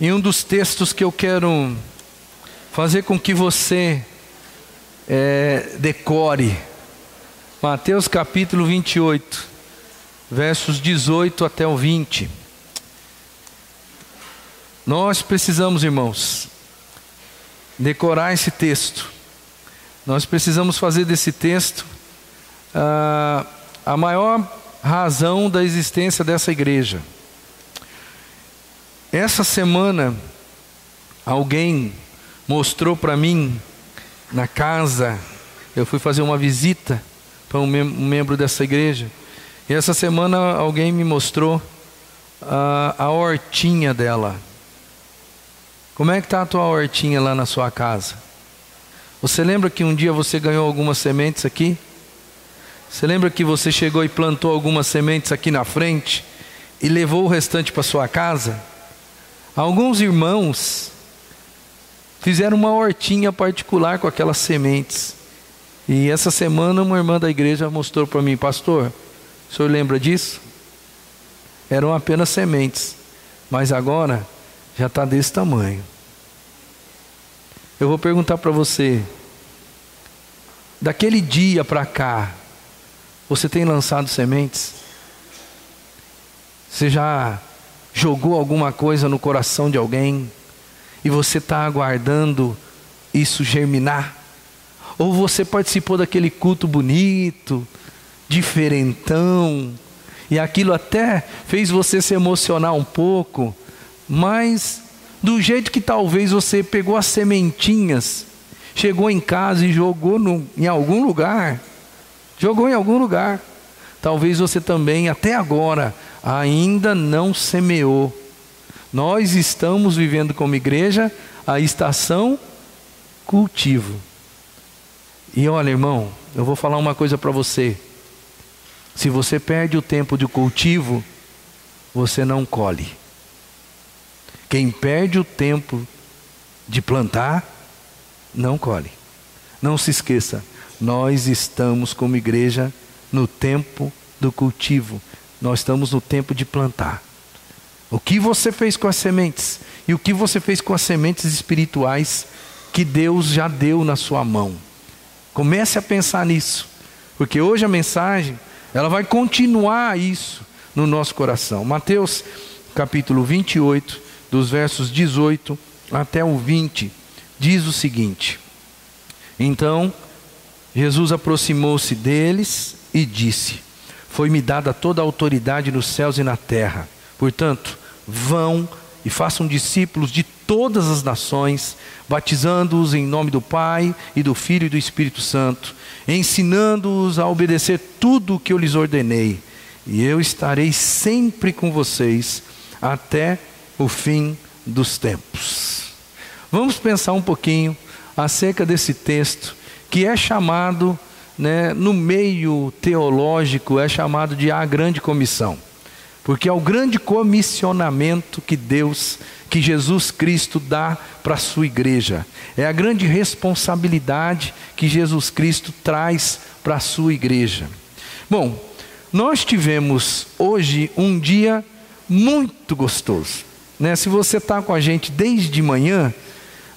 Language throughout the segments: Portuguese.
em um dos textos que eu quero fazer com que você decore. Mateus capítulo 28, versos 18 até o 20. Nós precisamos, irmãos, decorar esse texto. Nós precisamos fazer desse texto a maior razão da existência dessa igreja. Essa semana, alguém mostrou para mim, na casa, eu fui fazer uma visita para um membro dessa igreja, e essa semana alguém me mostrou a hortinha dela. Como é que está a tua hortinha lá na sua casa? Você lembra que um dia você ganhou algumas sementes aqui? Você lembra que você chegou e plantou algumas sementes aqui na frente e levou o restante para sua casa? Alguns irmãos fizeram uma hortinha particular com aquelas sementes. E essa semana uma irmã da igreja mostrou para mim: pastor, o senhor lembra disso? Eram apenas sementes, mas agora já está desse tamanho. Eu vou perguntar para você, daquele dia para cá, você tem lançado sementes? Você já jogou alguma coisa no coração de alguém e você está aguardando isso germinar? Ou você participou daquele culto bonito, diferentão, e aquilo até fez você se emocionar um pouco, mas do jeito que talvez você pegou as sementinhas, chegou em casa e jogou em algum lugar, talvez você também até agora ainda não semeou. Nós estamos vivendo como igreja a estação cultivo. E olha, irmão, eu vou falar uma coisa para você: se você perde o tempo de cultivo, você não colhe. Quem perde o tempo de plantar, não colhe. Não se esqueça, nós estamos como igreja no tempo do cultivo. Nós estamos no tempo de plantar. O que você fez com as sementes e o que você fez com as sementes espirituais que Deus já deu na sua mão. Comece a pensar nisso, porque hoje a mensagem, ela vai continuar isso no nosso coração. Mateus capítulo 28, dos versos 18 até o 20, diz o seguinte: então Jesus aproximou-se deles e disse: foi-me dada toda a autoridade nos céus e na terra. Portanto, vão e façam discípulos de todas as nações, batizando-os em nome do Pai e do Filho e do Espírito Santo, ensinando-os a obedecer tudo o que eu lhes ordenei. E eu estarei sempre com vocês até o fim dos tempos. Vamos pensar um pouquinho acerca desse texto, que é chamado, no meio teológico, é chamado de a grande comissão, porque é o grande comissionamento que Jesus Cristo dá para a sua igreja, é a grande responsabilidade que Jesus Cristo traz para a sua igreja. Bom, nós tivemos hoje um dia muito gostoso, se você está com a gente desde manhã,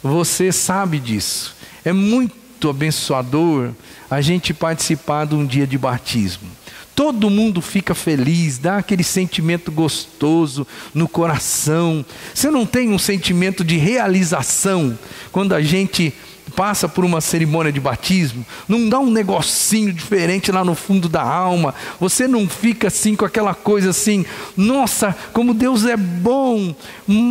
você sabe disso. É muito abençoador a gente participar de um dia de batismo. Todo mundo fica feliz, dá aquele sentimento gostoso no coração. Você não tem um sentimento de realização quando a gente passa por uma cerimônia de batismo? Não dá um negocinho diferente lá no fundo da alma? Você não fica assim com aquela coisa assim: nossa, como Deus é bom,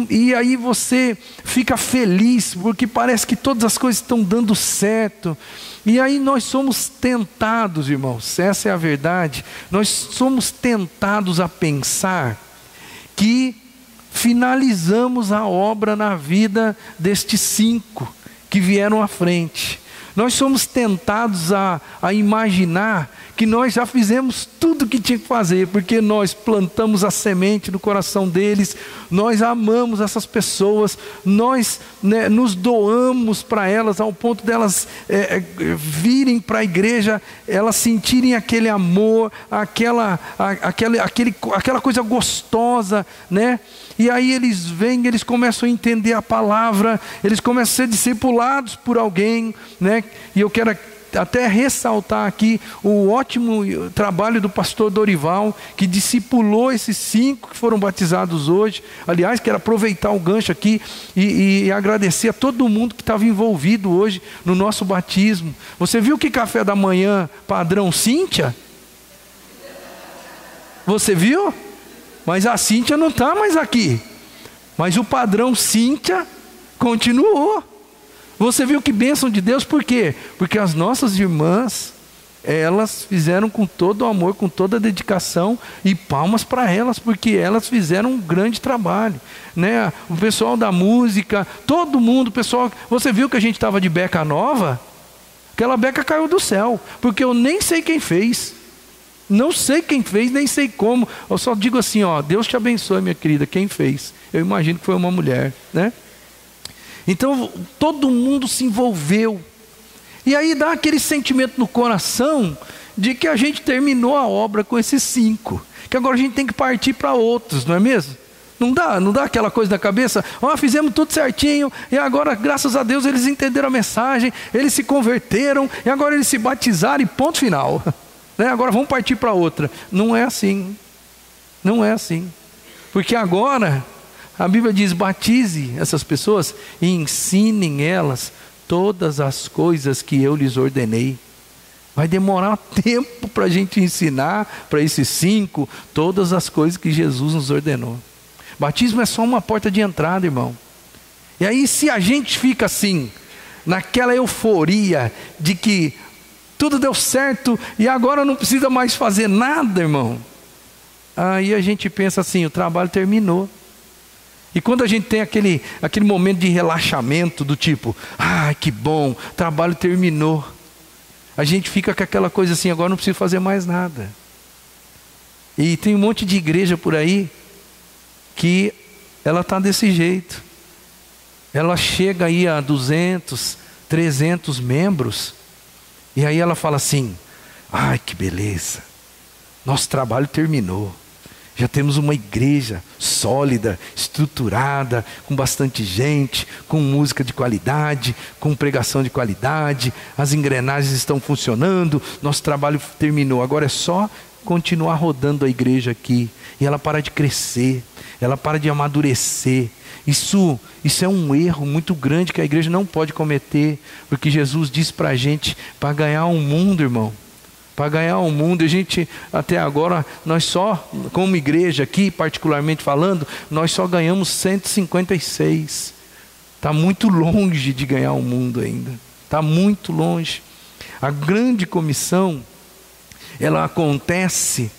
e aí você fica feliz porque parece que todas as coisas estão dando certo. E aí nós somos tentados, irmãos, essa é a verdade, nós somos tentados a pensar que finalizamos a obra na vida destes 5 que vieram à frente. Nós somos tentados a imaginar que nós já fizemos tudo o que tinha que fazer, porque nós plantamos a semente no coração deles, nós amamos essas pessoas, nós nos doamos para elas ao ponto delas virem para a igreja, elas sentirem aquele amor, aquela coisa gostosa, e aí eles vêm, eles começam a entender a palavra, eles começam a ser discipulados por alguém, né? E eu quero até ressaltar aqui o ótimo trabalho do pastor Dorival, que discipulou esses 5 que foram batizados hoje. Aliás, quero aproveitar o gancho aqui e agradecer a todo mundo que estava envolvido hoje no nosso batismo. Você viu que café da manhã padrão Cíntia? Você viu? Mas a Cíntia não está mais aqui, mas o padrão Cíntia continuou. Você viu que bênção de Deus, por quê? Porque as nossas irmãs, elas fizeram com todo o amor, com toda a dedicação, e palmas para elas, porque elas fizeram um grande trabalho, né? O pessoal da música, todo mundo, pessoal, você viu que a gente estava de beca nova? Aquela beca caiu do céu, porque eu nem sei quem fez, não sei quem fez, nem sei como, eu só digo assim, ó, Deus te abençoe, minha querida, quem fez? Eu imagino que foi uma mulher, né? Então todo mundo se envolveu, e aí dá aquele sentimento no coração de que a gente terminou a obra com esses 5, que agora a gente tem que partir para outros, não é mesmo? Não dá aquela coisa na cabeça, fizemos tudo certinho, e agora graças a Deus eles entenderam a mensagem, eles se converteram, e agora eles se batizaram e ponto final, né? Agora vamos partir para outra. Não é assim, não é assim, porque agora a Bíblia diz, batize essas pessoas e ensinem elas todas as coisas que eu lhes ordenei. Vai demorar tempo para a gente ensinar para esses 5 todas as coisas que Jesus nos ordenou. Batismo é só uma porta de entrada, irmão. E aí se a gente fica assim, naquela euforia de que tudo deu certo e agora não precisa mais fazer nada, irmão, aí a gente pensa assim, o trabalho terminou. E quando a gente tem aquele momento de relaxamento do tipo, que bom, o trabalho terminou, a gente fica com aquela coisa assim, agora não preciso fazer mais nada. E tem um monte de igreja por aí que ela está desse jeito. Ela chega aí a 200, 300 membros, e aí ela fala assim, que beleza, nosso trabalho terminou. Já temos uma igreja sólida, estruturada, com bastante gente, com música de qualidade, com pregação de qualidade, as engrenagens estão funcionando, nosso trabalho terminou, agora é só continuar rodando a igreja aqui, e ela para de crescer, ela para de amadurecer. Isso é um erro muito grande que a igreja não pode cometer, porque Jesus disse para a gente, para ganhar um mundo, irmão, para ganhar o mundo, a gente até agora, nós só, como igreja aqui, particularmente falando, nós só ganhamos 156, está muito longe de ganhar o mundo ainda, está muito longe. A grande comissão, ela acontece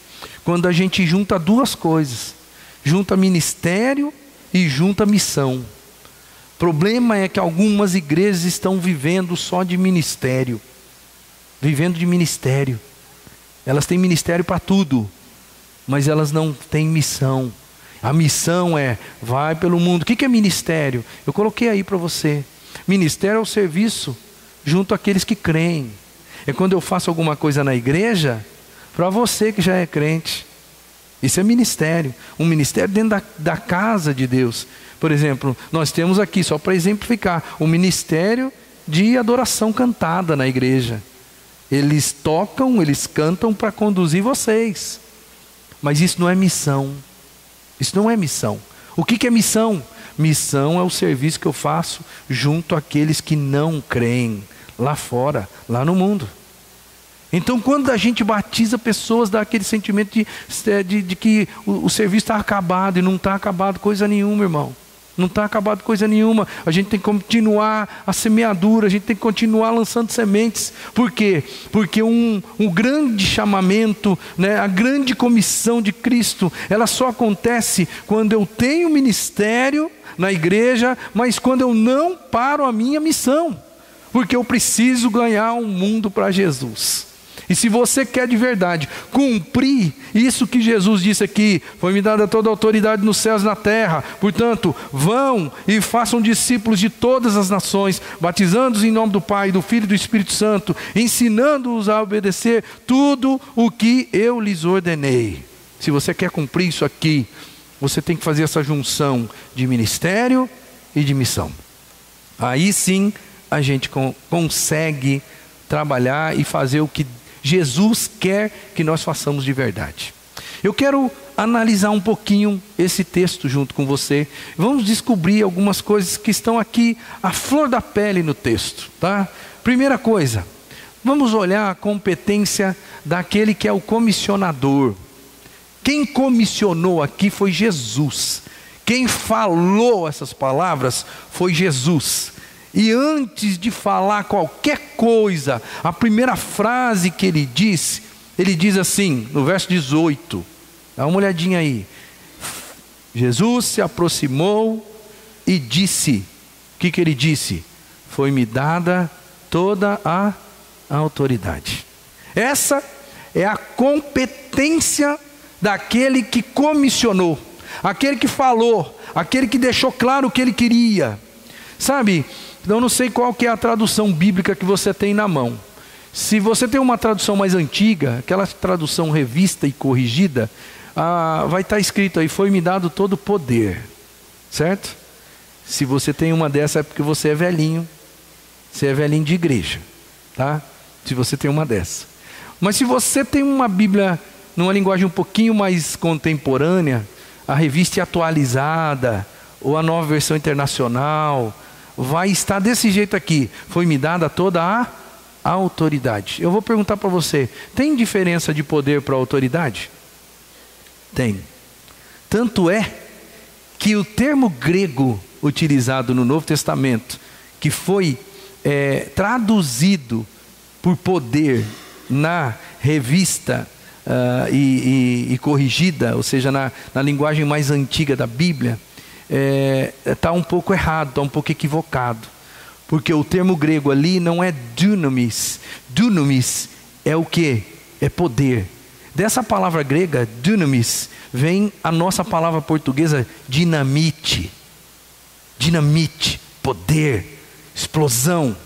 quando a gente junta 2 coisas, junta ministério e junta missão. O problema é que algumas igrejas estão vivendo só de ministério, vivendo de ministério. Elas têm ministério para tudo, mas elas não têm missão. A missão é, vai pelo mundo. O que é ministério? Eu coloquei aí para você. Ministério é o serviço junto àqueles que creem. É quando eu faço alguma coisa na igreja, para você que já é crente. Isso é ministério. Um ministério dentro da casa de Deus. Por exemplo, nós temos aqui, só para exemplificar, um ministério de adoração cantada na igreja. Eles tocam, eles cantam para conduzir vocês. Mas isso não é missão. Isso não é missão. O que é missão? Missão é o serviço que eu faço junto àqueles que não creem, lá fora, lá no mundo. Então quando a gente batiza pessoas, dá aquele sentimento de que o serviço está acabado, e não está acabado coisa nenhuma, irmão. Não está acabado coisa nenhuma. A gente tem que continuar a semeadura, a gente tem que continuar lançando sementes. Por quê? Porque um grande chamamento, né, a grande comissão de Cristo, ela só acontece quando eu tenho ministério na igreja, mas quando eu não paro a minha missão, porque eu preciso ganhar um mundo para Jesus. E se você quer de verdade cumprir isso que Jesus disse aqui, foi-me dada toda a autoridade nos céus e na terra, portanto, vão e façam discípulos de todas as nações, batizando-os em nome do Pai, do Filho e do Espírito Santo, ensinando-os a obedecer tudo o que eu lhes ordenei. Se você quer cumprir isso aqui, você tem que fazer essa junção de ministério e de missão. Aí sim a gente consegue trabalhar e fazer o que Jesus quer que nós façamos de verdade. Eu quero analisar um pouquinho esse texto junto com você. Vamos descobrir algumas coisas que estão aqui à flor da pele no texto, tá? Primeira coisa, vamos olhar a competência daquele que é o comissionador. Quem comissionou aqui foi Jesus. Quem falou essas palavras foi Jesus. E antes de falar qualquer coisa, a primeira frase que ele diz assim, no verso 18, dá uma olhadinha aí. Jesus se aproximou e disse, o que ele disse? Foi-me dada toda a autoridade. Essa é a competência daquele que comissionou, aquele que falou, aquele que deixou claro o que ele queria. Sabe, eu não sei qual que é a tradução bíblica que você tem na mão. Se você tem uma tradução mais antiga, aquela tradução revista e corrigida, vai estar escrito aí, foi-me dado todo o poder, certo? Se você tem uma dessa é porque você é velhinho de igreja, tá? Se você tem uma dessa. Mas se você tem uma Bíblia numa linguagem um pouquinho mais contemporânea, a revista atualizada, ou a Nova Versão Internacional, vai estar desse jeito aqui, foi-me dada toda a autoridade. Eu vou perguntar para você, tem diferença de poder para autoridade? Tem. Tanto é que o termo grego utilizado no Novo Testamento, que foi traduzido por poder na revista e corrigida, ou seja, na linguagem mais antiga da Bíblia, está um pouco errado, está um pouco equivocado. Porque o termo grego ali não é dunamis. Dunamis é o quê? É poder. Dessa palavra grega, dunamis, vem a nossa palavra portuguesa dinamite. Dinamite, poder, explosão.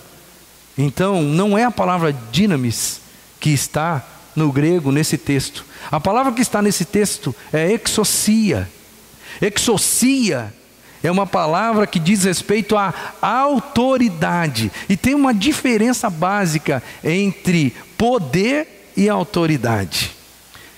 Então, não é a palavra dinamis que está no grego nesse texto. A palavra que está nesse texto é exousia. Exousia é uma palavra que diz respeito à autoridade. E tem uma diferença básica entre poder e autoridade.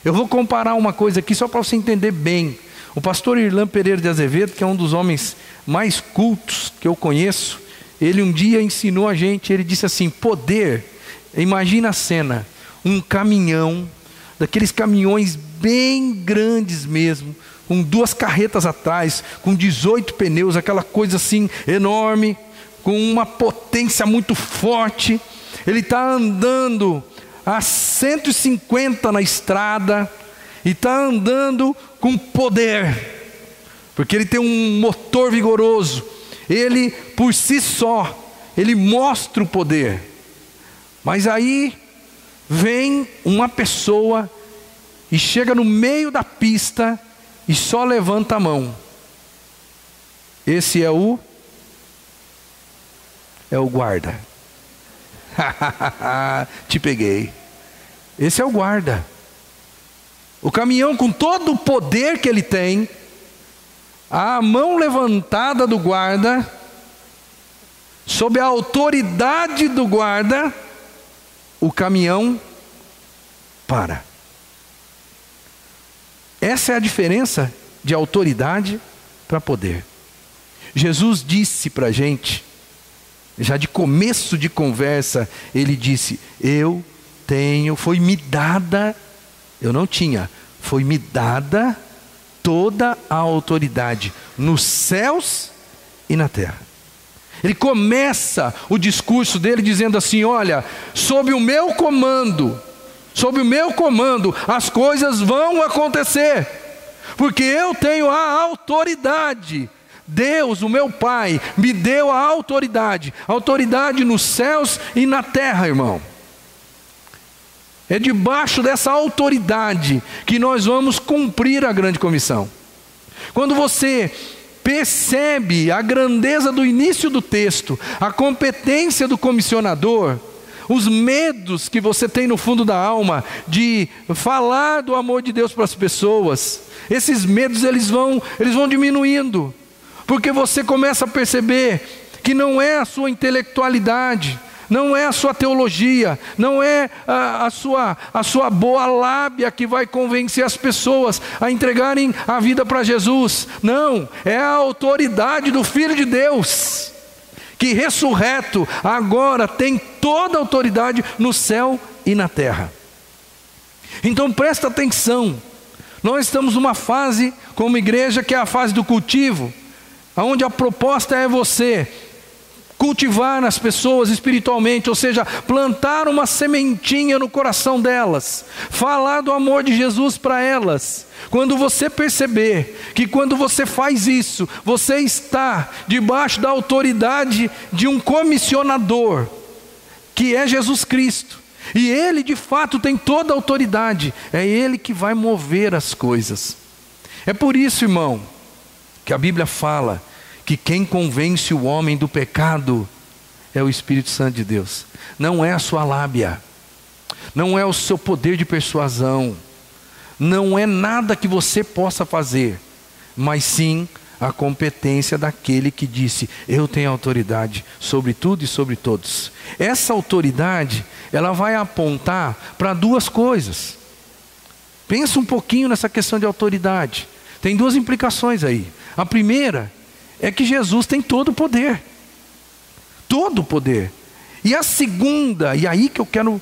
Eu vou comparar uma coisa aqui só para você entender bem. O pastor Irlan Pereira de Azevedo, que é um dos homens mais cultos que eu conheço, ele um dia ensinou a gente, ele disse assim, poder, imagina a cena, um caminhão, daqueles caminhões bem grandes mesmo, com 2 carretas atrás, com 18 pneus, aquela coisa assim enorme, com uma potência muito forte. Ele está andando a 150 na estrada e está andando com poder, porque ele tem um motor vigoroso. Ele por si só, ele mostra o poder. Mas aí vem uma pessoa e chega no meio da pista e só levanta a mão. Esse é o guarda. Te peguei. Esse é o guarda. O caminhão, com todo o poder que ele tem, a mão levantada do guarda, sob a autoridade do guarda, o caminhão para. Essa é a diferença de autoridade para poder. Jesus disse para a gente, já de começo de conversa, ele disse, foi-me dada, eu não tinha, foi-me dada toda a autoridade nos céus e na terra. Ele começa o discurso dele dizendo assim, olha, sob o meu comando, as coisas vão acontecer, porque eu tenho a autoridade. Deus, o meu Pai, me deu a autoridade nos céus e na terra, irmão. É debaixo dessa autoridade que nós vamos cumprir a grande comissão. Quando você percebe a grandeza do início do texto, a competência do comissionador, os medos que você tem no fundo da alma de falar do amor de Deus para as pessoas, esses medos eles vão diminuindo, porque você começa a perceber que não é a sua intelectualidade, não é a sua teologia, não é a sua boa lábia que vai convencer as pessoas a entregarem a vida para Jesus. Não, é a autoridade do Filho de Deus, que ressurreto agora tem toda a autoridade no céu e na terra. Então presta atenção, nós estamos numa fase como igreja que é a fase do cultivo, onde a proposta é você cultivar as pessoas espiritualmente, ou seja, plantar uma sementinha no coração delas, falar do amor de Jesus para elas. Quando você perceber que quando você faz isso, você está debaixo da autoridade de um comissionador, que é Jesus Cristo, e Ele de fato tem toda a autoridade, é Ele que vai mover as coisas. É por isso, irmão, que a Bíblia fala que quem convence o homem do pecado é o Espírito Santo de Deus. Não é a sua lábia, não é o seu poder de persuasão, não é nada que você possa fazer, mas sim a competência daquele que disse: eu tenho autoridade sobre tudo e sobre todos. Essa autoridade, ela vai apontar para duas coisas. Pensa um pouquinho nessa questão de autoridade. Tem duas implicações aí. A primeira é que Jesus tem todo o poder. Todo o poder. E a segunda, e aí que eu quero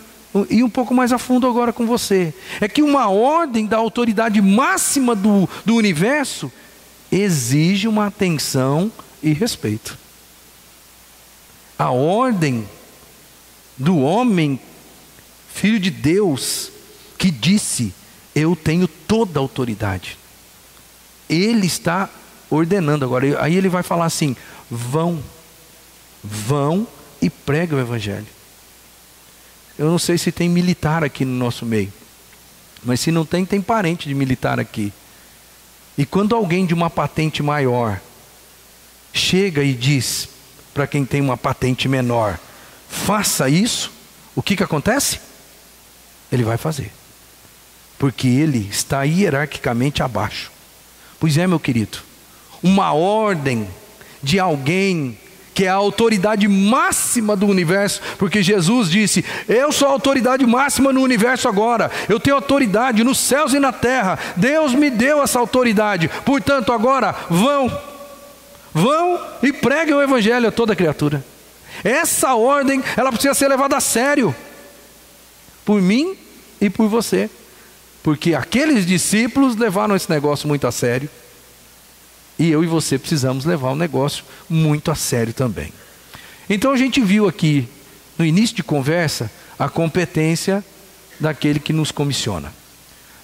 ir um pouco mais a fundo agora com você, é que uma ordem da autoridade máxima do universo exige uma atenção e respeito. A ordem do homem, filho de Deus, que disse: eu tenho toda a autoridade. Ele está ordenando agora. Aí ele vai falar assim: vão e preguem o evangelho. Eu não sei se tem militar aqui no nosso meio, mas se não tem, tem parente de militar aqui. E quando alguém de uma patente maior chega e diz para quem tem uma patente menor: faça isso, o que acontece? Ele vai fazer, porque ele está hierarquicamente abaixo. Pois é, meu querido, uma ordem de alguém que é a autoridade máxima do universo, porque Jesus disse: eu sou a autoridade máxima no universo agora, eu tenho autoridade nos céus e na terra, Deus me deu essa autoridade, portanto agora vão e preguem o evangelho a toda criatura. Essa ordem, ela precisa ser levada a sério, por mim e por você, porque aqueles discípulos levaram esse negócio muito a sério, e eu e você precisamos levar o negócio muito a sério também. Então a gente viu aqui, no início de conversa, a competência daquele que nos comissiona.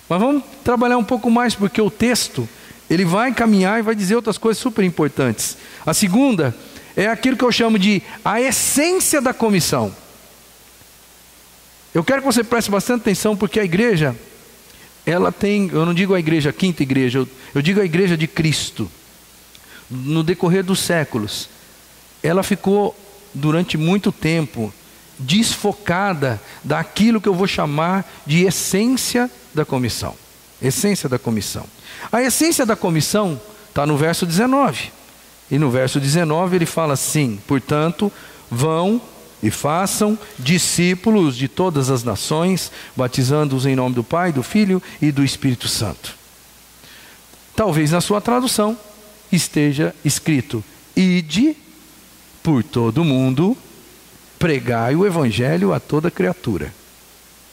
Mas vamos trabalhar um pouco mais, porque o texto, ele vai caminhar e vai dizer outras coisas super importantes. A segunda é aquilo que eu chamo de a essência da comissão. Eu quero que você preste bastante atenção, porque a igreja, ela tem, eu não digo a igreja, a quinta igreja, eu digo a igreja de Cristo. No decorrer dos séculos, ela ficou durante muito tempo desfocada daquilo que eu vou chamar de essência da comissão. Essência da comissão. A essência da comissão está no verso 19. E no verso 19 ele fala assim: portanto, vão e façam discípulos de todas as nações, batizando-os em nome do Pai, do Filho e do Espírito Santo. Talvez na sua tradução esteja escrito: ide por todo mundo, pregai o evangelho a toda criatura.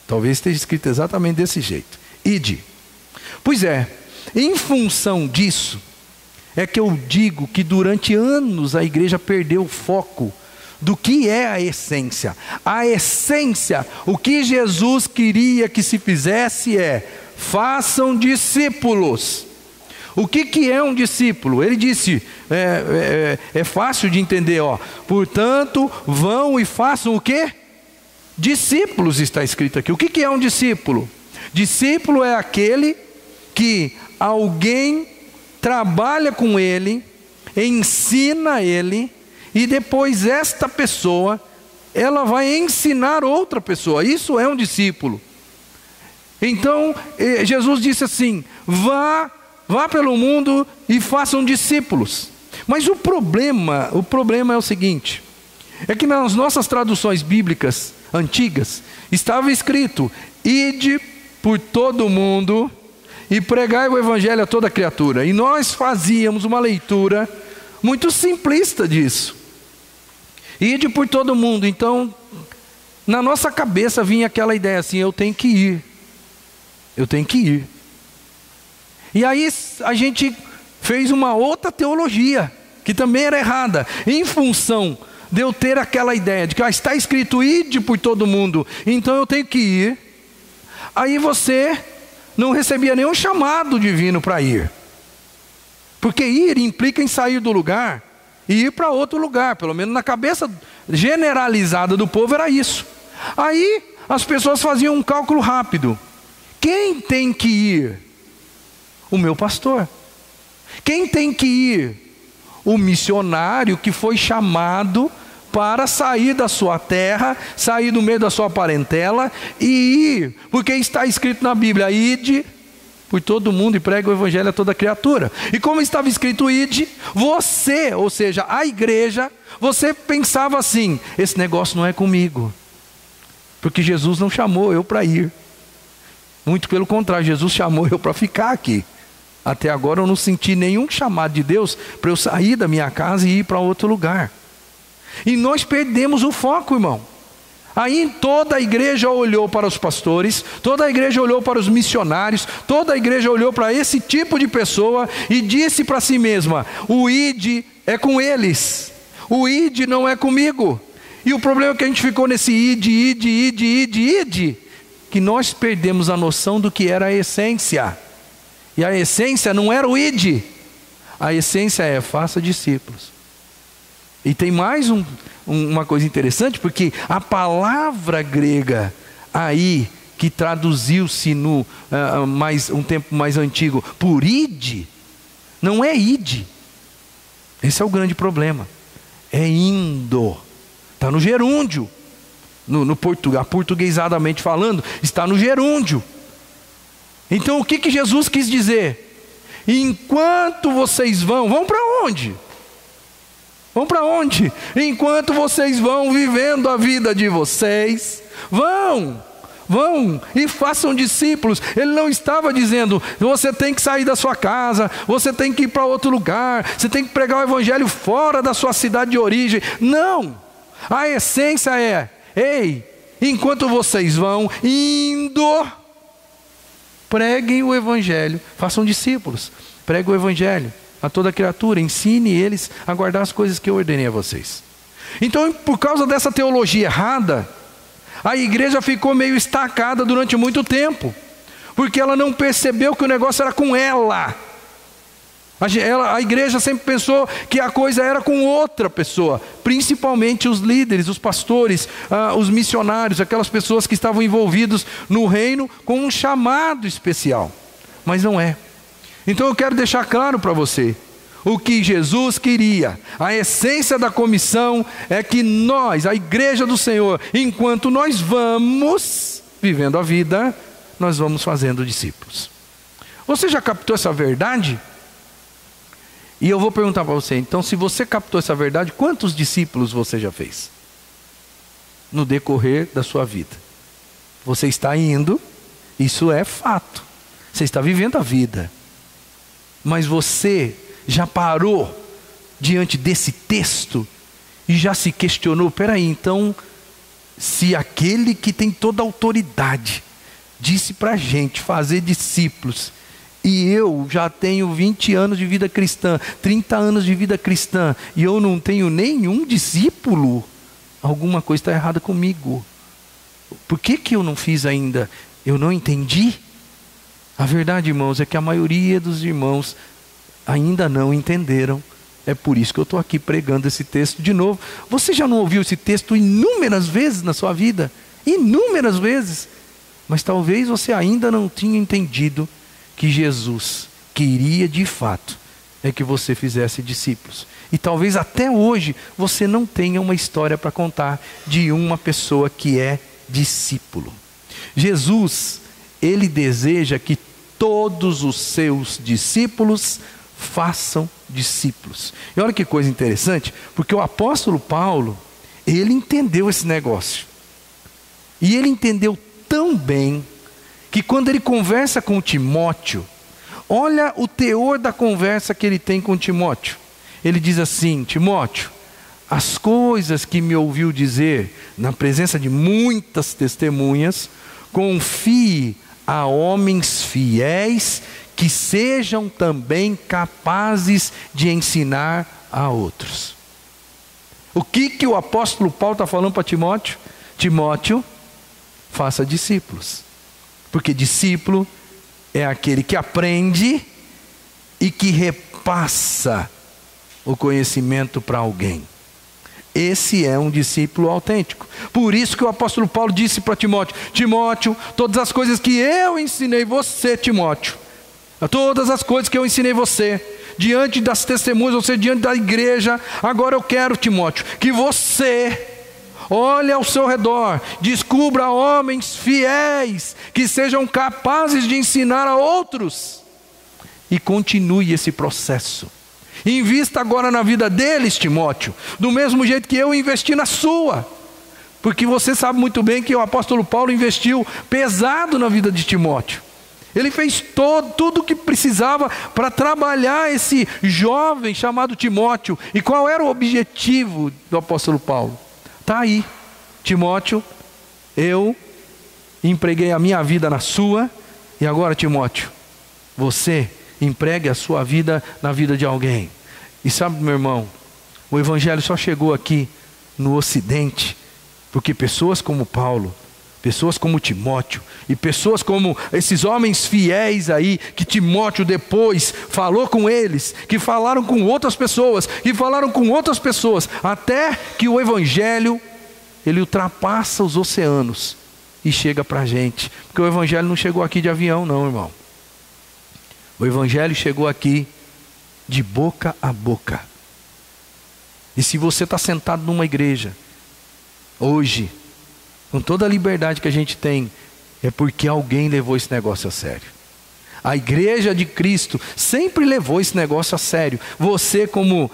Talvez esteja escrito exatamente desse jeito: ide. Pois é, em função disso é que eu digo que durante anos a igreja perdeu o foco do que é a essência. A essência, o que Jesus queria que se fizesse é: façam discípulos. O que é um discípulo? Ele disse, é fácil de entender, ó. Portanto, vão e façam o quê? Discípulos, está escrito aqui. O que é um discípulo? Discípulo é aquele que alguém trabalha com ele, ensina ele, e depois esta pessoa ela vai ensinar outra pessoa. Isso é um discípulo. Então, Jesus disse assim: vá pelo mundo e façam discípulos. Mas o problema é o seguinte, é que nas nossas traduções bíblicas antigas, estava escrito: ide por todo o mundo e pregai o evangelho a toda criatura. E nós fazíamos uma leitura muito simplista disso. Ide por todo o mundo. Então, na nossa cabeça vinha aquela ideia assim: eu tenho que ir. E aí a gente fez uma outra teologia, que também era errada, em função de eu ter aquela ideia de que está escrito ide por todo mundo, então eu tenho que ir. Aí você não recebia nenhum chamado divino para ir, porque ir implica em sair do lugar e ir para outro lugar. Pelo menos na cabeça generalizada do povo era isso. Aí as pessoas faziam um cálculo rápido: quem tem que ir? O meu pastor. Quem tem que ir? O missionário que foi chamado para sair da sua terra, sair do meio da sua parentela e ir, porque está escrito na Bíblia: ide por todo mundo e pregue o evangelho a toda criatura. E como estava escrito ide, você, ou seja, a igreja, você pensava assim: esse negócio não é comigo, porque Jesus não chamou eu para ir. Muito pelo contrário, Jesus chamou eu para ficar aqui. Até agora eu não senti nenhum chamado de Deus para eu sair da minha casa e ir para outro lugar. E nós perdemos o foco, irmão. Aí toda a igreja olhou para os pastores, toda a igreja olhou para os missionários, toda a igreja olhou para esse tipo de pessoa e disse para si mesma: o ide é com eles, o ide não é comigo. E o problema é que a gente ficou nesse ide, que nós perdemos a noção do que era a essência. E a essência não era o ide, a essência é: faça discípulos. E tem mais uma coisa interessante, porque a palavra grega aí, que traduziu-se no um tempo mais antigo por ide, não é ide. Esse é o grande problema. É indo. Está no gerúndio. Portuguesadamente falando, está no gerúndio. Então o que Jesus quis dizer? Enquanto vocês vão para onde? Vão para onde? Enquanto vocês vão vivendo a vida de vocês, vão e façam discípulos. Ele não estava dizendo: você tem que sair da sua casa, você tem que ir para outro lugar, você tem que pregar o evangelho fora da sua cidade de origem. Não, a essência é: ei, enquanto vocês vão indo, preguem o evangelho, façam discípulos, preguem o evangelho a toda criatura, ensine eles a guardar as coisas que eu ordenei a vocês. Então, por causa dessa teologia errada, a igreja ficou meio estacada durante muito tempo, porque ela não percebeu que o negócio era com ela. A igreja sempre pensou que a coisa era com outra pessoa, principalmente os líderes, os pastores, os missionários, aquelas pessoas que estavam envolvidos no reino com um chamado especial. Mas não é. Então eu quero deixar claro para você o que Jesus queria. A essência da comissão é que nós, a igreja do Senhor, enquanto nós vamos vivendo a vida, nós vamos fazendo discípulos. Você já captou essa verdade? E eu vou perguntar para você, então, se você captou essa verdade, quantos discípulos você já fez? No decorrer da sua vida. Você está indo, isso é fato. Você está vivendo a vida. Mas você já parou diante desse texto e já se questionou: peraí, então, se aquele que tem toda a autoridade disse para a gente fazer discípulos, e eu já tenho 20 anos de vida cristã, 30 anos de vida cristã, e eu não tenho nenhum discípulo, alguma coisa está errada comigo. Por que eu não fiz ainda? Eu não entendi? A verdade, irmãos, é que a maioria dos irmãos ainda não entenderam. É por isso que eu estou aqui pregando esse texto de novo. Você já não ouviu esse texto inúmeras vezes na sua vida? Inúmeras vezes. Mas talvez você ainda não tinha entendido que Jesus queria de fato é que você fizesse discípulos. E talvez até hoje você não tenha uma história para contar de uma pessoa que é discípulo. Jesus, ele deseja que todos os seus discípulos façam discípulos. E olha que coisa interessante, porque o apóstolo Paulo, ele entendeu esse negócio. E ele entendeu tão bem que quando ele conversa com Timóteo, olha o teor da conversa que ele tem com Timóteo. Ele diz assim: Timóteo, as coisas que me ouviu dizer na presença de muitas testemunhas, confie a homens fiéis que sejam também capazes de ensinar a outros. O que o apóstolo Paulo está falando para Timóteo? Timóteo, faça discípulos. Porque discípulo é aquele que aprende e que repassa o conhecimento para alguém. Esse é um discípulo autêntico. Por isso que o apóstolo Paulo disse para Timóteo: Timóteo, todas as coisas que eu ensinei você, Timóteo, todas as coisas que eu ensinei você, diante das testemunhas, ou seja, diante da igreja, agora eu quero, Timóteo, que você olhe ao seu redor, descubra homens fiéis, que sejam capazes de ensinar a outros, e continue esse processo. Invista agora na vida deles, Timóteo, do mesmo jeito que eu investi na sua, porque você sabe muito bem que o apóstolo Paulo investiu pesado na vida de Timóteo. Ele fez tudo o que precisava para trabalhar esse jovem chamado Timóteo. E qual era o objetivo do apóstolo Paulo? Está aí, Timóteo, eu empreguei a minha vida na sua, e agora, Timóteo, você empregue a sua vida na vida de alguém. E sabe, meu irmão, o evangelho só chegou aqui no Ocidente porque pessoas como Paulo, pessoas como Timóteo e pessoas como esses homens fiéis aí, que Timóteo depois falou com eles, que falaram com outras pessoas, que falaram com outras pessoas, até que o evangelho, ele ultrapassa os oceanos e chega para a gente. Porque o evangelho não chegou aqui de avião não, irmão. O evangelho chegou aqui de boca a boca. E se você está sentado numa igreja hoje, com toda a liberdade que a gente tem, é porque alguém levou esse negócio a sério. A igreja de Cristo sempre levou esse negócio a sério. Você, como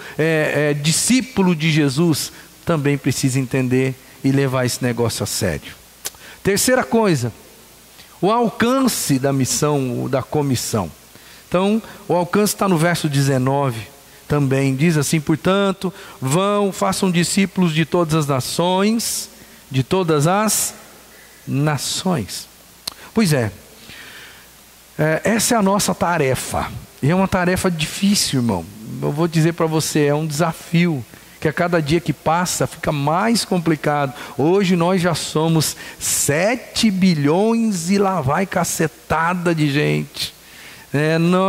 discípulo de Jesus, também precisa entender e levar esse negócio a sério. Terceira coisa, o alcance da missão, da comissão. Então, o alcance está no verso 19 também. Diz assim: portanto, vão, façam discípulos de todas as nações, de todas as nações. Pois essa é a nossa tarefa. E é uma tarefa difícil, irmão. Eu vou dizer para você, é um desafio, que a cada dia que passa fica mais complicado. Hoje nós já somos 7 bilhões e lá vai cacetada de gente.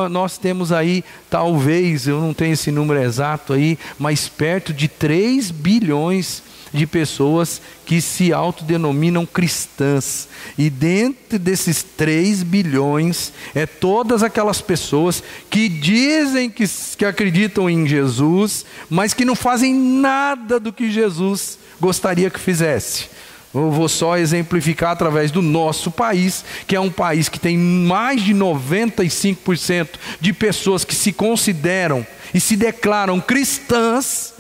Nós temos aí, talvez, eu não tenho esse número exato aí, mas perto de 3 bilhões de pessoas que se autodenominam cristãs. E dentro desses 3 bilhões, todas aquelas pessoas que dizem que acreditam em Jesus, mas que não fazem nada do que Jesus gostaria que fizesse. Eu vou só exemplificar através do nosso país, que é um país que tem mais de 95% de pessoas que se consideram e se declaram cristãs,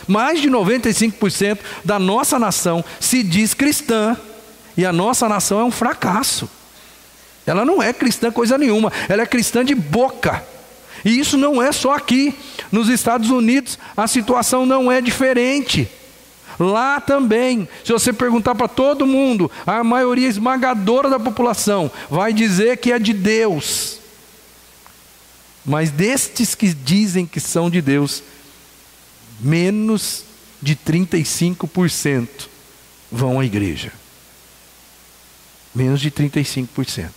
mais de 95% da nossa nação se diz cristã, e a nossa nação é um fracasso. Ela não é cristã coisa nenhuma, ela é cristã de boca. E isso não é só aqui, nos Estados Unidos a situação não é diferente. Lá também, se você perguntar para todo mundo, a maioria esmagadora da população vai dizer que é de Deus. Mas destes que dizem que são de Deus, menos de 35% vão à igreja. Menos de 35%.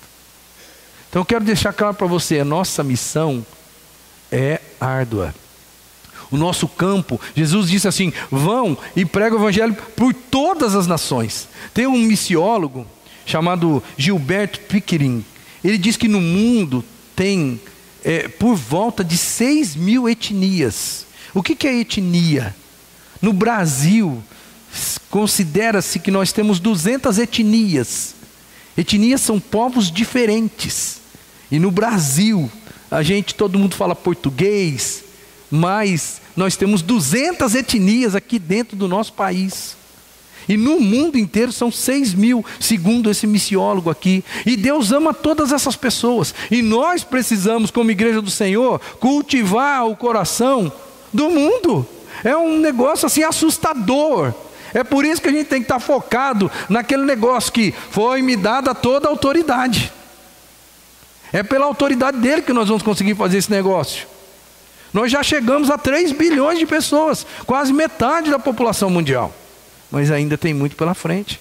Então eu quero deixar claro para você, a nossa missão é árdua. O nosso campo, Jesus disse assim: vão e pregam o evangelho por todas as nações. Tem um missiólogo chamado Gilbert Pickering. Ele diz que no mundo tem por volta de 6.000 etnias. O que é etnia? No Brasil, considera-se que nós temos 200 etnias. Etnias são povos diferentes. E no Brasil, todo mundo fala português, mas nós temos 200 etnias aqui dentro do nosso país. E no mundo inteiro são 6.000, segundo esse missiólogo aqui. E Deus ama todas essas pessoas. E nós precisamos, como igreja do Senhor, cultivar o coração do mundo. É um negócio assim assustador. É por isso que a gente tem que estar focado naquele negócio que foi-me dada toda a autoridade. É pela autoridade dele que nós vamos conseguir fazer esse negócio. Nós já chegamos a 3 bilhões de pessoas, quase metade da população mundial. Mas ainda tem muito pela frente.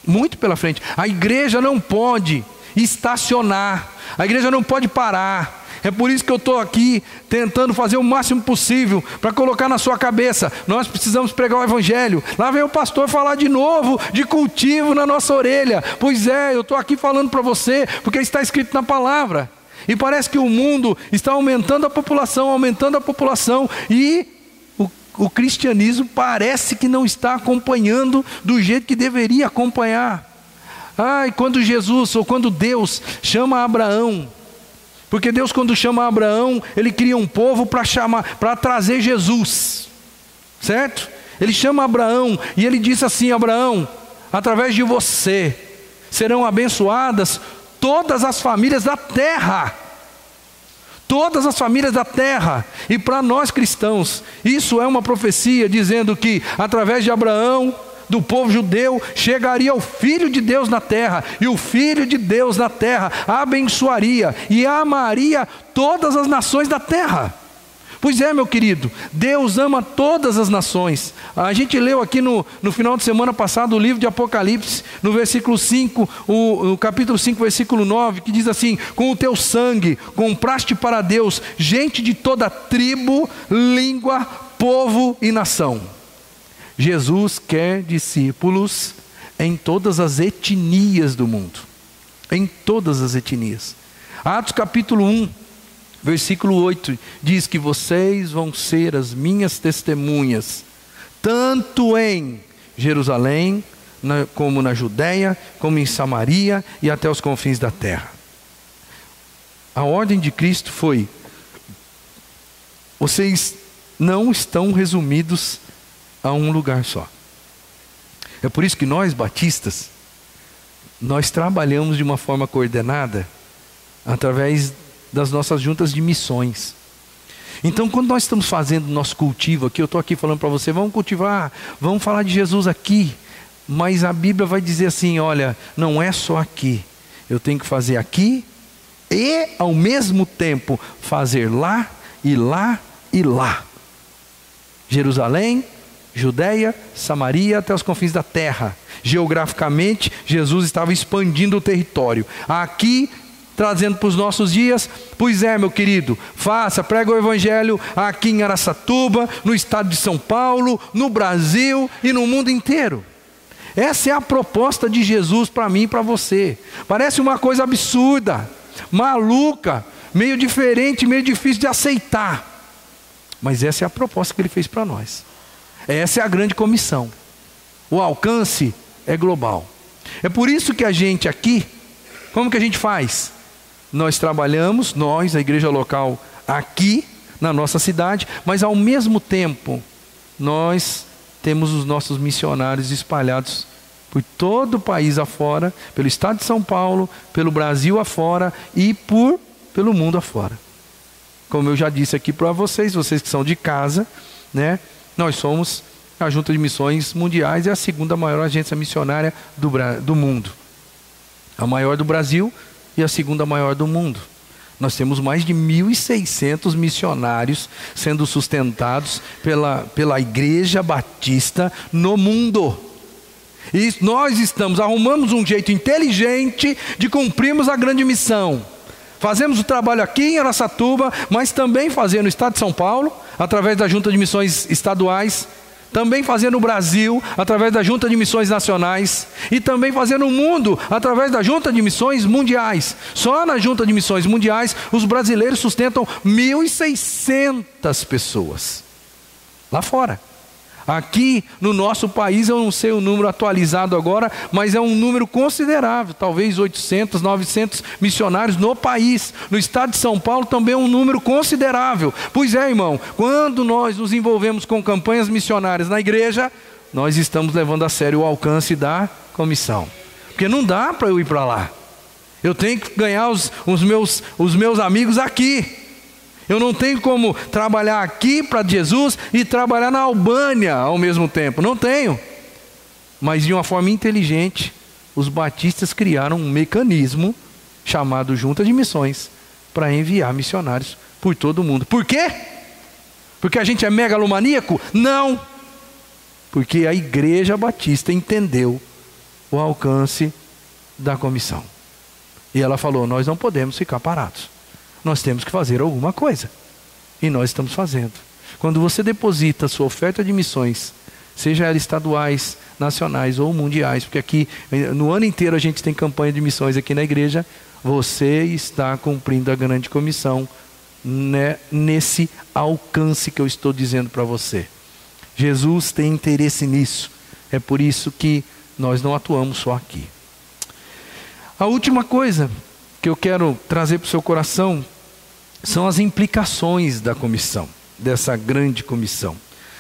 Muito pela frente. A igreja não pode estacionar. A igreja não pode parar. É por isso que eu estou aqui tentando fazer o máximo possível para colocar na sua cabeça. Nós precisamos pregar o evangelho. Lá vem o pastor falar de novo de cultivo na nossa orelha. Pois é, eu estou aqui falando para você porque está escrito na palavra. E parece que o mundo está aumentando a população e o cristianismo parece que não está acompanhando do jeito que deveria acompanhar. Quando Jesus ou quando Deus chama Abraão, porque Deus, quando chama Abraão, ele cria um povo para trazer Jesus, certo? Ele chama Abraão e ele diz assim: Abraão, através de você serão abençoadas todas as famílias da terra. Todas as famílias da terra. E para nós cristãos, isso é uma profecia dizendo que através de Abraão, do povo judeu, chegaria o Filho de Deus na terra, e o Filho de Deus na terra abençoaria e amaria todas as nações da terra. Pois é, meu querido, Deus ama todas as nações. A gente leu aqui no final de semana passado o livro de Apocalipse, no versículo 5, o capítulo 5, versículo 9, que diz assim: com o teu sangue compraste para Deus gente de toda tribo, língua, povo e nação. Jesus quer discípulos em todas as etnias do mundo. Em todas as etnias. Atos capítulo 1, versículo 8, diz que vocês vão ser as minhas testemunhas, tanto em Jerusalém, como na Judéia, como em Samaria e até os confins da terra. A ordem de Cristo foi: vocês não estão resumidos a um lugar só. É por isso que nós batistas, nós trabalhamos de uma forma coordenada através das nossas juntas de missões. Então, quando nós estamos fazendo o nosso cultivo aqui, eu estou aqui falando para você: vamos cultivar, vamos falar de Jesus aqui, mas a Bíblia vai dizer assim: olha, não é só aqui, eu tenho que fazer aqui e ao mesmo tempo fazer lá e lá e lá. Jerusalém, Judéia, Samaria, até os confins da terra. Geograficamente, Jesus estava expandindo o território. Aqui, trazendo para os nossos dias, pois é, meu querido, prega o evangelho aqui em Araçatuba, no estado de São Paulo, no Brasil e no mundo inteiro. Essa é a proposta de Jesus para mim e para você. Parece uma coisa absurda, maluca, meio diferente, meio difícil de aceitar. Mas essa é a proposta que ele fez para nós. Essa é a grande comissão. O alcance é global. É por isso que a gente aqui, como que a gente faz? Nós trabalhamos, a igreja local aqui na nossa cidade, mas ao mesmo tempo nós temos os nossos missionários espalhados por todo o país afora, pelo estado de São Paulo, pelo Brasil afora e pelo mundo afora. Como eu já disse aqui para vocês que são de casa, né? Nós somos a Junta de Missões Mundiais, é a segunda maior agência missionária do mundo. A maior do Brasil e a segunda maior do mundo. Nós temos mais de 1.600 missionários sendo sustentados pela Igreja Batista no mundo. E nós arrumamos um jeito inteligente de cumprirmos a grande missão. Fazemos o trabalho aqui em Araçatuba, mas também fazendo no estado de São Paulo, através da Junta de Missões Estaduais, também fazer no Brasil, através da Junta de Missões Nacionais, e também fazer no mundo, através da Junta de Missões Mundiais. Só na Junta de Missões Mundiais, os brasileiros sustentam 1.600 pessoas, lá fora. Aqui no nosso país, eu não sei o número atualizado agora, mas é um número considerável, talvez 800, 900 missionários no país. No estado de São Paulo também é um número considerável. Pois é, irmão, quando nós nos envolvemos com campanhas missionárias na igreja, nós estamos levando a sério o alcance da comissão. Porque não dá para eu ir para lá. Eu tenho que ganhar os meus amigos aqui. Eu não tenho como trabalhar aqui para Jesus e trabalhar na Albânia ao mesmo tempo. Não tenho. Mas de uma forma inteligente, os batistas criaram um mecanismo chamado Junta de Missões para enviar missionários por todo o mundo. Por quê? Porque a gente é megalomaníaco? Não. Porque a Igreja Batista entendeu o alcance da comissão. E ela falou: nós não podemos ficar parados. Nós temos que fazer alguma coisa. E nós estamos fazendo. Quando você deposita a sua oferta de missões, seja ela estaduais, nacionais ou mundiais, porque aqui no ano inteiro a gente tem campanha de missões aqui na igreja, você está cumprindo a grande comissão, né, nesse alcance que eu estou dizendo para você. Jesus tem interesse nisso. É por isso que nós não atuamos só aqui. A última coisa que eu quero trazer para o seu coração são as implicações da comissão, dessa grande comissão.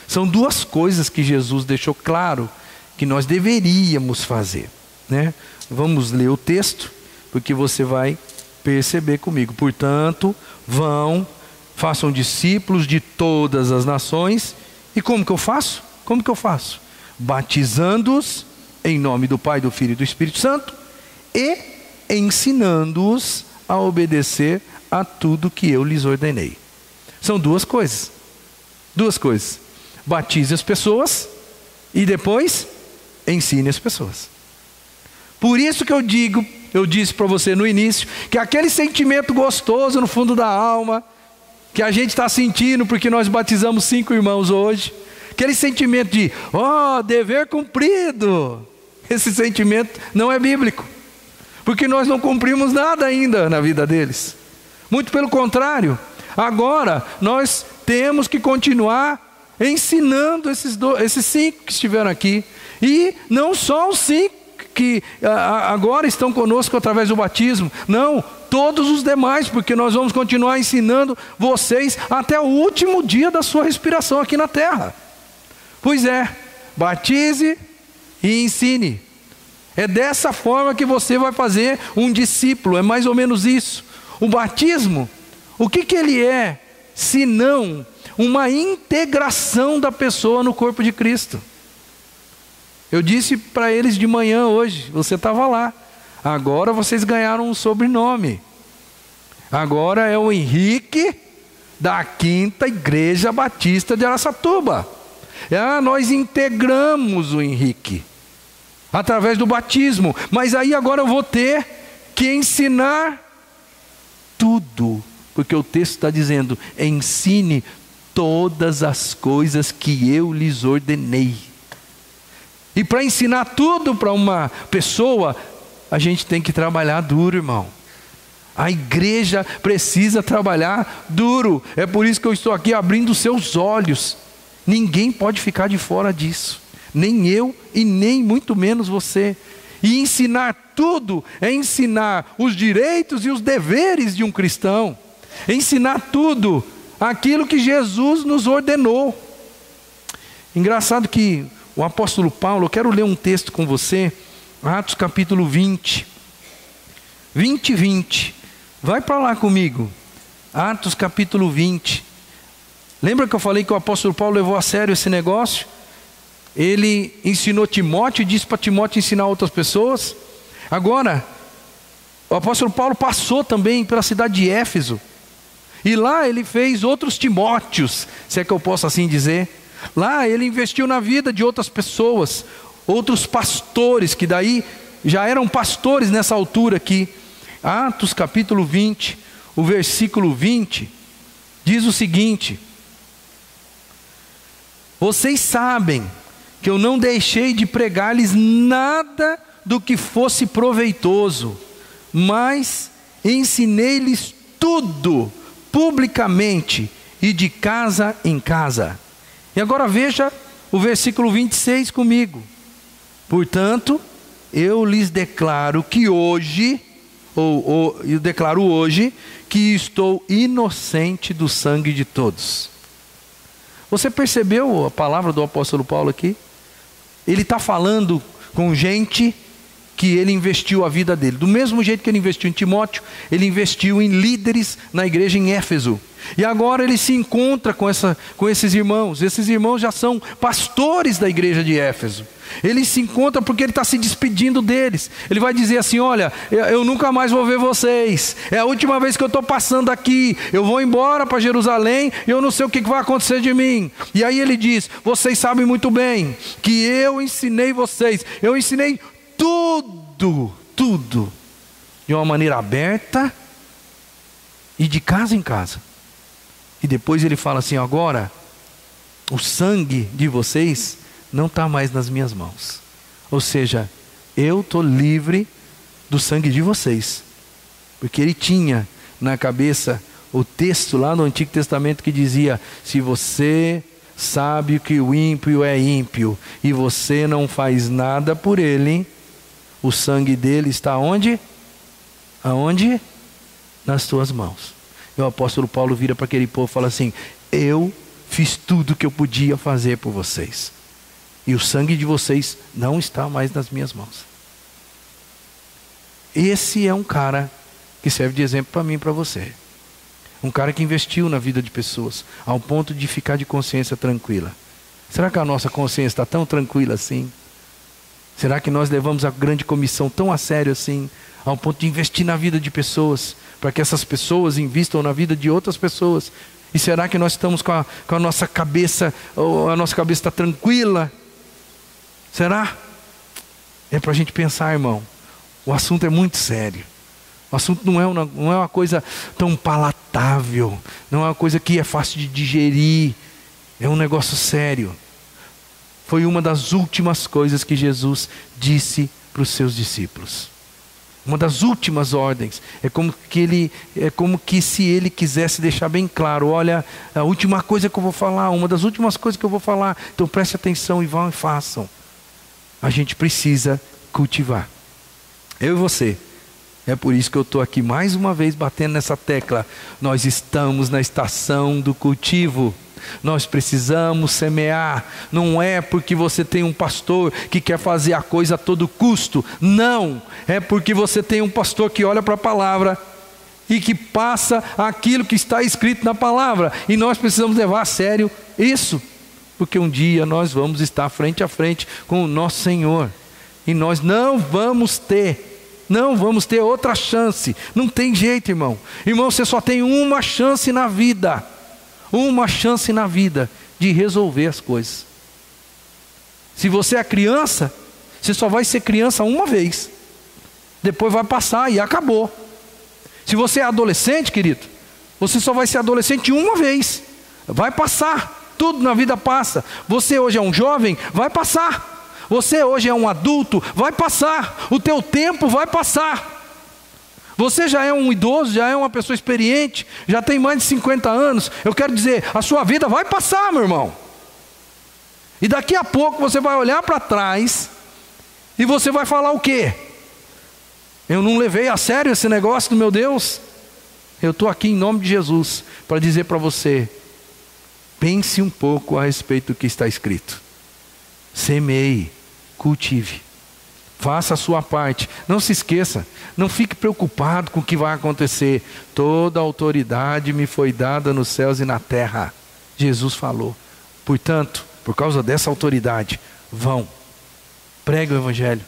São duas coisas que Jesus deixou claro que nós deveríamos fazer, né? Vamos ler o texto, porque você vai perceber comigo. Portanto, vão, façam discípulos de todas as nações. E como que eu faço? Como que eu faço? Batizando-os em nome do Pai, do Filho e do Espírito Santo e ensinando-os a obedecer a tudo que eu lhes ordenei. São duas coisas. Duas coisas. Batize as pessoas e depois ensine as pessoas. Por isso que eu disse para você no início, que aquele sentimento gostoso no fundo da alma, que a gente está sentindo porque nós batizamos 5 irmãos hoje, aquele sentimento de, dever cumprido, esse sentimento não é bíblico. Porque nós não cumprimos nada ainda na vida deles. Muito pelo contrário. Agora nós temos que continuar ensinando esses 5 que estiveram aqui. E não só os 5 que agora estão conosco através do batismo. Não, todos os demais. Porque nós vamos continuar ensinando vocês até o último dia da sua respiração aqui na terra. Pois é, batize e ensine. É dessa forma que você vai fazer um discípulo, é mais ou menos isso. O batismo, o que ele é, senão uma integração da pessoa no corpo de Cristo. Eu disse para eles de manhã hoje, você estava lá, agora vocês ganharam um sobrenome. Agora é o Henrique da 5ª Igreja Batista de Araçatuba. Nós integramos o Henrique através do batismo, mas aí agora eu vou ter que ensinar tudo, porque o texto está dizendo, ensine todas as coisas que eu lhes ordenei. E para ensinar tudo para uma pessoa, a gente tem que trabalhar duro, irmão. A igreja precisa trabalhar duro. É por isso que eu estou aqui abrindo os seus olhos. Ninguém pode ficar de fora disso. Nem eu e nem muito menos você. E ensinar tudo é ensinar os direitos e os deveres de um cristão. Ensinar tudo aquilo que Jesus nos ordenou. Engraçado que o apóstolo Paulo, eu quero ler um texto com você, Atos capítulo 20. 20. Vai para lá comigo. Atos capítulo 20. Lembra que eu falei que o apóstolo Paulo levou a sério esse negócio? Ele ensinou Timóteo e disse para Timóteo ensinar outras pessoas. Agora, o apóstolo Paulo passou também pela cidade de Éfeso. E lá ele fez outros Timóteos, se é que eu posso assim dizer. Lá ele investiu na vida de outras pessoas, outros pastores, que daí já eram pastores nessa altura aqui. Atos capítulo 20, o versículo 20, diz o seguinte: Vocês sabem que eu não deixei de pregar-lhes nada do que fosse proveitoso, mas ensinei-lhes tudo publicamente e de casa em casa. E agora veja o versículo 26 comigo. Portanto, eu lhes declaro que hoje, eu declaro hoje, que estou inocente do sangue de todos. Você percebeu a palavra do apóstolo Paulo aqui? Ele está falando com gente que ele investiu a vida dele. Do mesmo jeito que ele investiu em Timóteo, ele investiu em líderes na igreja em Éfeso. E agora ele se encontra com esses irmãos. Esses irmãos já são pastores da igreja de Éfeso. Ele se encontra porque ele está se despedindo deles. Ele vai dizer assim: olha, eu nunca mais vou ver vocês. É a última vez que eu estou passando aqui. Eu vou embora para Jerusalém e eu não sei o que vai acontecer de mim. E aí ele diz: vocês sabem muito bem que eu ensinei vocês. Eu ensinei tudo, de uma maneira aberta e de casa em casa. E depois ele fala assim: agora, o sangue de vocês não está mais nas minhas mãos. Ou seja, eu estou livre do sangue de vocês. Porque ele tinha na cabeça o texto lá no Antigo Testamento que dizia: se você sabe que o ímpio é ímpio e você não faz nada por ele, o sangue dele está onde? Aonde? Nas tuas mãos. E o apóstolo Paulo vira para aquele povo e fala assim: eu fiz tudo que eu podia fazer por vocês. E o sangue de vocês não está mais nas minhas mãos. Esse é um cara que serve de exemplo para mim e para você. Um cara que investiu na vida de pessoas, ao ponto de ficar de consciência tranquila. Será que a nossa consciência está tão tranquila assim? Será que nós levamos a grande comissão tão a sério assim, ao ponto de investir na vida de pessoas, para que essas pessoas invistam na vida de outras pessoas? E será que nós estamos com a nossa cabeça, ou a nossa cabeça está tranquila? Será? É para a gente pensar, irmão. O assunto é muito sério. O assunto não é uma coisa tão palatável, não é uma coisa que é fácil de digerir. É um negócio sério. Foi uma das últimas coisas que Jesus disse para os seus discípulos. Uma das últimas ordens. É como que se ele quisesse deixar bem claro: olha, a última coisa que eu vou falar, uma das últimas coisas que eu vou falar, então preste atenção e vão e façam. A gente precisa cultivar. Eu e você. É por isso que eu estou aqui mais uma vez batendo nessa tecla. Nós estamos na estação do cultivo. Nós precisamos semear. Não é porque você tem um pastor que quer fazer a coisa a todo custo. Não. É porque você tem um pastor que olha para a palavra e que passa aquilo que está escrito na palavra. E nós precisamos levar a sério isso. Porque um dia nós vamos estar frente a frente com o nosso Senhor. E nós não vamos ter outra chance. Não tem jeito, irmão. Irmão, você só tem uma chance na vida. Uma chance na vida de resolver as coisas. Se você é criança, você só vai ser criança uma vez. Depois vai passar e acabou. Se você é adolescente, querido, você só vai ser adolescente uma vez. Vai passar. Tudo na vida passa. Você hoje é um jovem, vai passar. Você hoje é um adulto, vai passar. O teu tempo vai passar. Você já é um idoso, já é uma pessoa experiente, já tem mais de 50 anos. Eu quero dizer, a sua vida vai passar, meu irmão. E daqui a pouco você vai olhar para trás e você vai falar o quê? Eu não levei a sério esse negócio do meu Deus? Eu estou aqui em nome de Jesus para dizer para você: pense um pouco a respeito do que está escrito. Semeie, cultive, faça a sua parte. Não se esqueça, não fique preocupado com o que vai acontecer. Toda autoridade me foi dada nos céus e na terra, Jesus falou. Portanto, por causa dessa autoridade, vão, pregue o evangelho,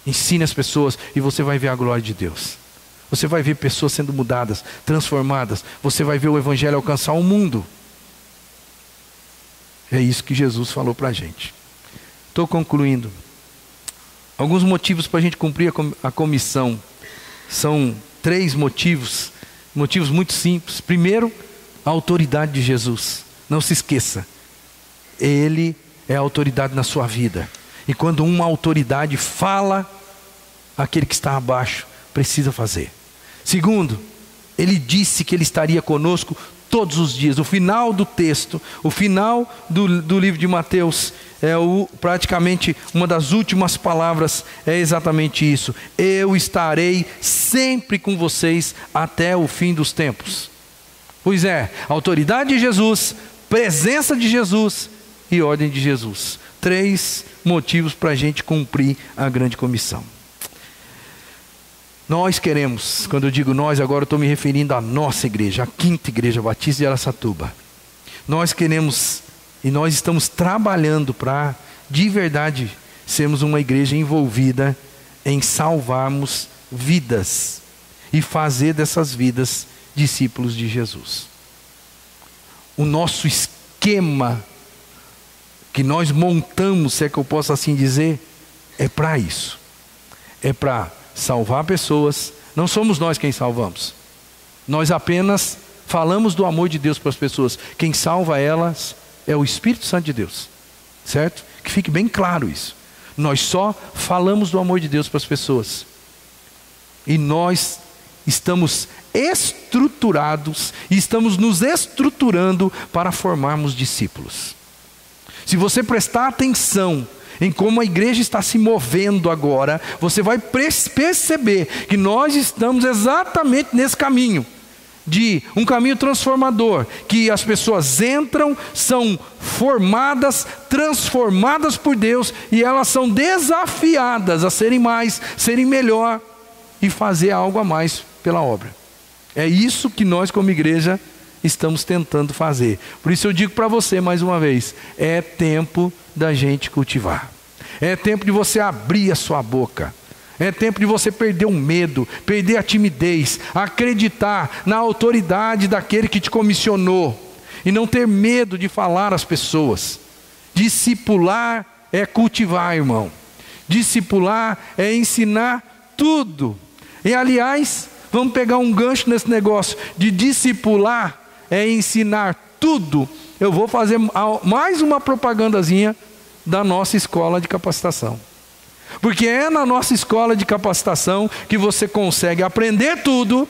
ensine as pessoas e você vai ver a glória de Deus. Você vai ver pessoas sendo mudadas, transformadas. Você vai ver o evangelho alcançar o mundo. É isso que Jesus falou para a gente. Estou concluindo. Alguns motivos para a gente cumprir a comissão. São 3 motivos. Motivos muito simples. Primeiro, a autoridade de Jesus. Não se esqueça. Ele é a autoridade na sua vida. E quando uma autoridade fala, aquele que está abaixo precisa fazer. Segundo, Ele disse que Ele estaria conosco todos os dias. O final do texto, o final do livro de Mateus, praticamente uma das últimas palavras é exatamente isso: eu estarei sempre com vocês até o fim dos tempos. Pois é, autoridade de Jesus, presença de Jesus e ordem de Jesus. 3 motivos para a gente cumprir a grande comissão. Nós queremos, quando eu digo nós, agora eu estou me referindo à nossa igreja, a 5ª Igreja Batista de Araçatuba. Nós queremos e nós estamos trabalhando para, de verdade, sermos uma igreja envolvida em salvarmos vidas e fazer dessas vidas discípulos de Jesus. O nosso esquema que nós montamos, se é que eu posso assim dizer, é para isso. É para salvar pessoas. Não somos nós quem salvamos. Nós apenas falamos do amor de Deus para as pessoas. Quem salva elas é o Espírito Santo de Deus. Certo? Que fique bem claro isso. Nós só falamos do amor de Deus para as pessoas. E nós estamos estruturados e estamos nos estruturando para formarmos discípulos. Se você prestar atenção em como a igreja está se movendo agora, você vai perceber que nós estamos exatamente nesse caminho, de um caminho transformador, que as pessoas entram, são formadas, transformadas por Deus, e elas são desafiadas a serem mais, serem melhor e fazer algo a mais pela obra. É isso que nós como igreja estamos tentando fazer. Por isso eu digo para você mais uma vez, é tempo da gente cultivar. É tempo de você abrir a sua boca. É tempo de você perder o medo, perder a timidez, acreditar na autoridade daquele que te comissionou e não ter medo de falar às pessoas. Discipular é cultivar, irmão. Discipular é ensinar tudo. E aliás, vamos pegar um gancho nesse negócio de discipular é ensinar tudo. Eu vou fazer mais uma propagandazinha da nossa escola de capacitação. Porque é na nossa escola de capacitação que você consegue aprender tudo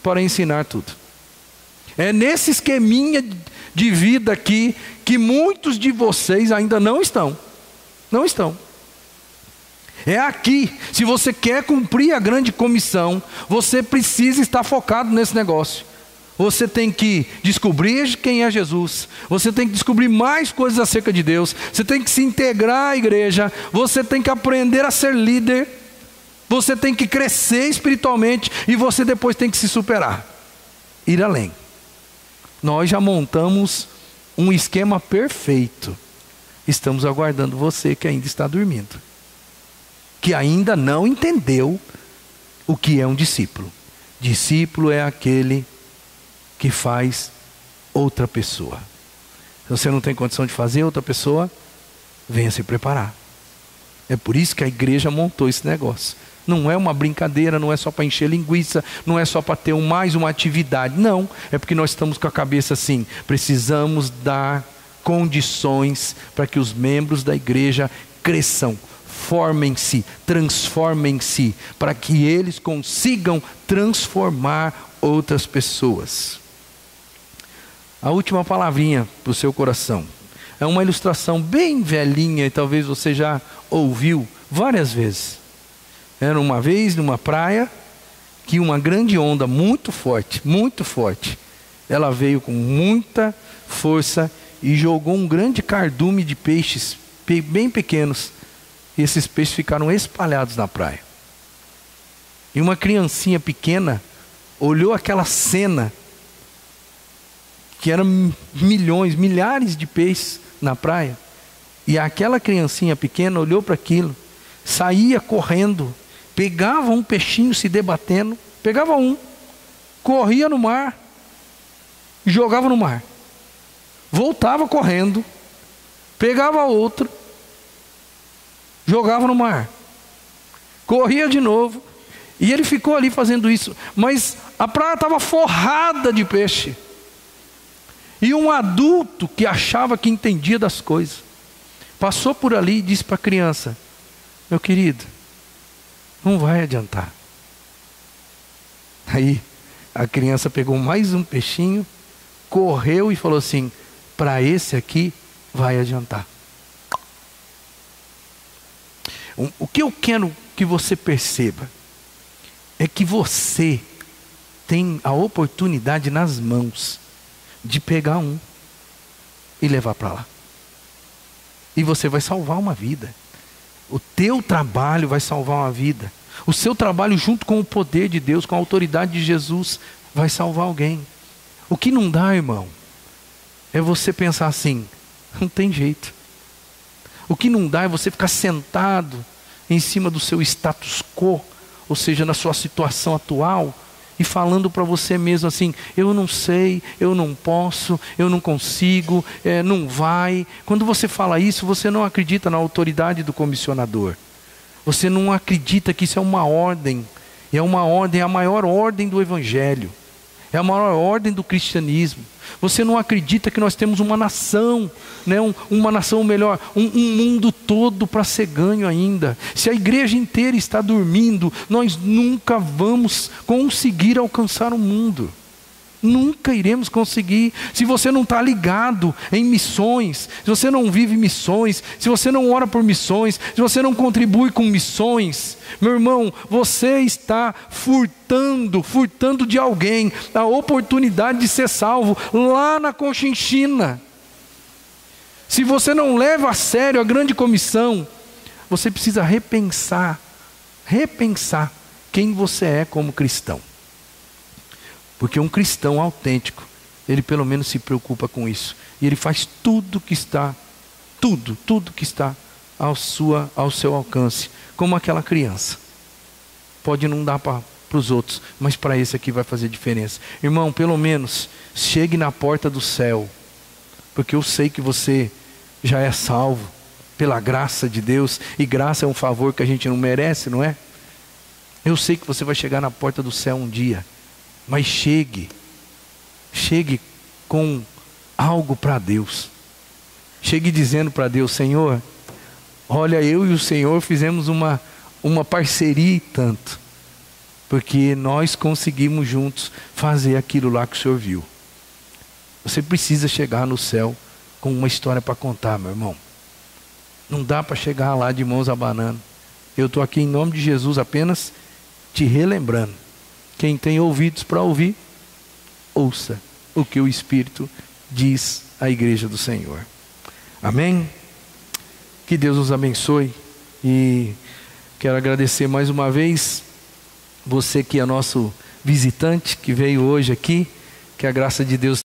para ensinar tudo. É nesse esqueminha de vida aqui que muitos de vocês ainda não estão. Não estão. É aqui. Se você quer cumprir a grande comissão, você precisa estar focado nesse negócio. Você tem que descobrir quem é Jesus. Você tem que descobrir mais coisas acerca de Deus. Você tem que se integrar à igreja. Você tem que aprender a ser líder. Você tem que crescer espiritualmente. E você depois tem que se superar. Ir além. Nós já montamos um esquema perfeito. Estamos aguardando você que ainda está dormindo, que ainda não entendeu o que é um discípulo. Discípulo é aquele que faz outra pessoa. Se você não tem condição de fazer outra pessoa, venha se preparar. É por isso que a igreja montou esse negócio. Não é uma brincadeira, não é só para encher linguiça, não é só para ter mais uma atividade. Não, é porque nós estamos com a cabeça assim, precisamos dar condições para que os membros da igreja cresçam, formem-se, transformem-se, para que eles consigam transformar outras pessoas. A última palavrinha para o seu coração é uma ilustração bem velhinha e talvez você já ouviu várias vezes. Era uma vez numa praia que uma grande onda muito forte, ela veio com muita força e jogou um grande cardume de peixes bem pequenos. E esses peixes ficaram espalhados na praia. E uma criancinha pequena olhou aquela cena, que eram milhões, milhares de peixes na praia. E aquela criancinha pequena olhou para aquilo, saía correndo, pegava um peixinho se debatendo, pegava um, corria no mar, jogava no mar. Voltava correndo, pegava outro, jogava no mar, corria de novo, e ele ficou ali fazendo isso, mas a praia estava forrada de peixe, E um adulto que achava que entendia das coisas, passou por ali e disse para a criança: meu querido, não vai adiantar. Aí a criança pegou mais um peixinho, correu e falou assim: para esse aqui vai adiantar. O que eu quero que você perceba é que você tem a oportunidade nas mãos de pegar um e levar para lá. E você vai salvar uma vida. O teu trabalho vai salvar uma vida. O seu trabalho junto com o poder de Deus, com a autoridade de Jesus, vai salvar alguém. O que não dá, irmão, é você pensar assim: não tem jeito. O que não dá é você ficar sentado em cima do seu status quo, ou seja, na sua situação atual, e falando para você mesmo assim: eu não sei, eu não posso, eu não consigo, não vai. Quando você fala isso, você não acredita na autoridade do comissionador. Você não acredita que isso é uma ordem. É uma ordem, é a maior ordem do Evangelho. É a maior ordem do cristianismo. Você não acredita que nós temos uma nação, né? Uma nação melhor, um mundo todo para ser ganho ainda. Se a igreja inteira está dormindo, nós nunca vamos conseguir alcançar o mundo. Nunca iremos conseguir. Se você não está ligado em missões, se você não vive missões, se você não ora por missões, se você não contribui com missões, meu irmão, você está furtando de alguém a oportunidade de ser salvo lá na Conchinchina. Se você não leva a sério a grande comissão, você precisa repensar quem você é como cristão. Porque um cristão autêntico, ele pelo menos se preocupa com isso. E ele faz tudo que está ao seu alcance. Como aquela criança. Pode não dar para os outros, mas para esse aqui vai fazer diferença. Irmão, pelo menos chegue na porta do céu. Porque eu sei que você já é salvo pela graça de Deus. E graça é um favor que a gente não merece, não é? Eu sei que você vai chegar na porta do céu um dia. Mas chegue com algo para Deus. Chegue dizendo para Deus: Senhor, olha, eu e o Senhor fizemos uma parceria e tanto, porque nós conseguimos juntos fazer aquilo lá que o Senhor viu. Você precisa chegar no céu com uma história para contar, meu irmão. Não dá para chegar lá de mãos abanando. Eu estou aqui em nome de Jesus apenas te relembrando. Quem tem ouvidos para ouvir, ouça o que o Espírito diz à igreja do Senhor. Amém? Que Deus nos abençoe. E quero agradecer mais uma vez você que é nosso visitante, que veio hoje aqui. Que a graça de Deus